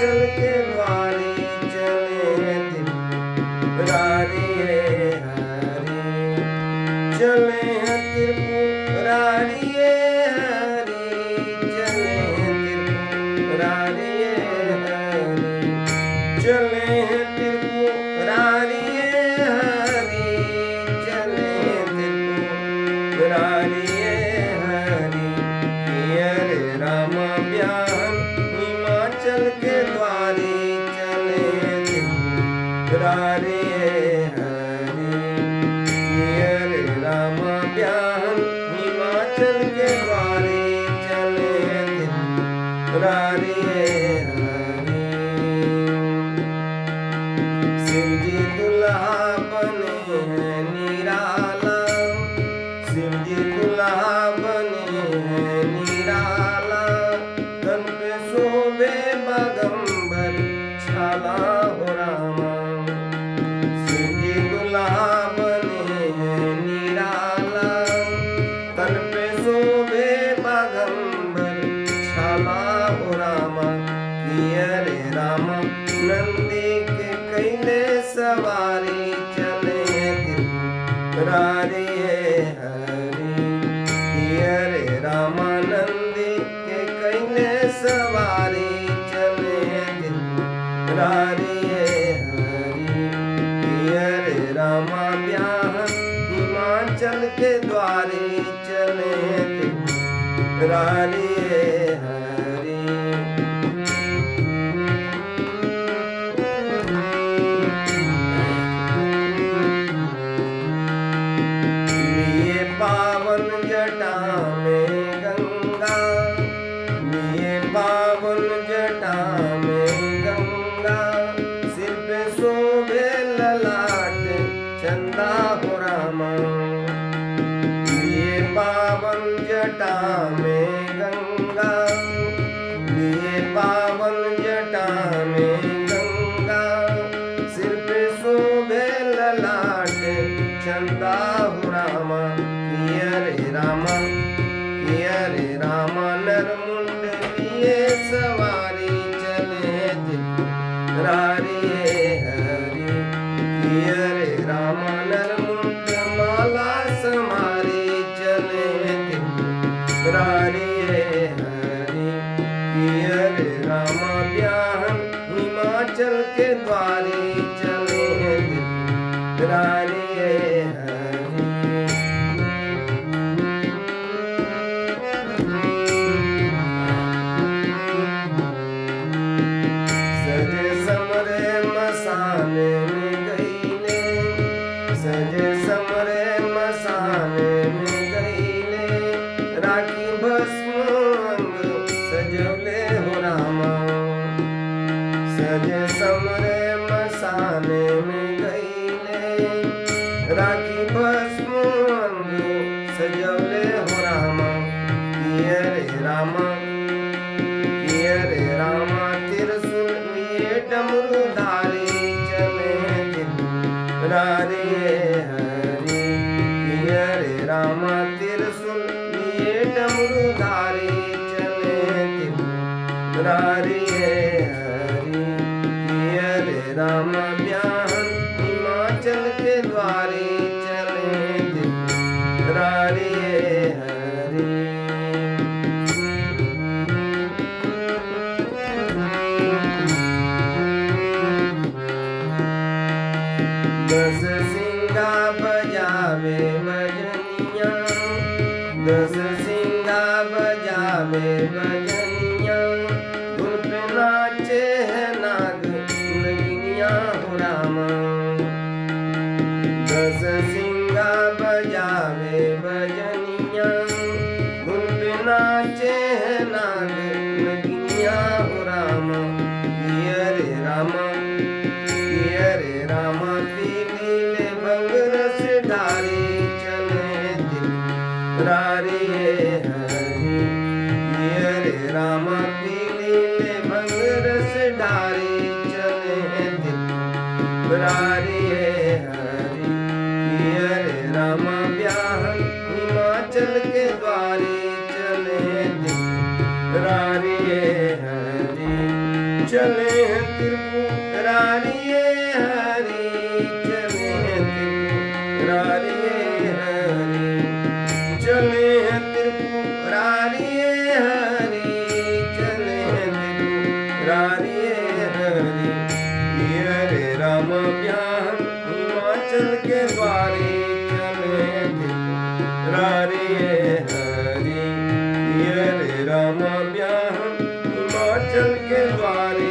हिमाचल के द्वारे चले हैं त्रिपुरारी हरि, चले हैं त्रिपुरारी हरि, चले हैं त्रिपुरारी हरि, चले हैं त्रिपुरारी हरि, चले हैं त्रिपुरारी हरि। रे राम ब्याहन हिमाचल के द्वारे चले त्रिपुरारी हरि, रे राम ब्याहन हिमाचल के द्वारे चले त्रिपुरारी हरि। शिव जी दुल्हा बने हैं निराला, शिव जी दुल्हा बने हैं निराला, तन पे शोभे बागंबर छाला हो रामा। शिव जी दुल्हा बने हैं निराला, तन पे शोभे बागंबर छाला हो रामा। रे राम नंदी के कैले सवारी चले त्रिपुरारी हरि, रे रामानंदी के कैले सवारी चले त्रिपुरारी हरि, रे रामा ब्याहन हिमाचल के द्वारे चले त्रिपुरारी हरि। पावन जटा में गंगा, लिए पावन जटा में गंगा, सिर पे शोभे ललाट चंदा हो रामा। लिए पावन जटा में गंगा, लिए पावन जटा में गंगा, सिर पे शोभे ललाट चंदा हो रामा। रे रामा, रे रामा नरमुंड लिए सवारी चले त्रिपुरारी हरि, रे रामा नरमुंड माला समारी चले त्रिपुरारी हरि, रे रामा ब्याहन हिमाचल के द्वारे चले त्रिपुरारी हरि। सजे समरे मसाने में गईले, सजे समरे मसाने में गईले, राखी भस्म अंग सजवले हो रामा। सजे समरे मसाने में गईले, राखी भस्म अंग सजवले हो रामा। रे रामा, रे रामा त्रिशूल लिए डमरूधारी चले त्रिपुरारी हरि, रे रामा त्रिशूल लिए डमरूधारी चले त्रिपुरारी हरि, रे रामा ब्याहन हिमाचल के द्वारे चले त्रिपुरारी हरि। दस सिंगा बजावे बजनिया, दस सिंगा बजावे बजनिया, धुन पे नाचे है नाग नगिनिया हो रामा। दस सिंगा बजावे बजनिया, धुन पे नाचे है नाग नगिनिया हो रामा। रे रामा, रे रामा पीलीले भंग रस ढारी चले त्रिपुरारी हरि, रे रामा पीलीले भंग रस ढारी चले त्रिपुरारी हरि, रे रामा ब्याहन हिमाचल के द्वारे चले त्रिपुरारी हरि। चले हैं त्रिपुरारी हरि, चले हैं त्रिपुरारी हरि, चले हैं त्रिपुरारी हरि, चले हैं त्रिपुरारी हरि। किया रे राम ब्याह हिमाचल के द्वारे, चले हैं त्रिपुरारी हरि। किया रे राम ब्याह हिमाचल के द्वारे,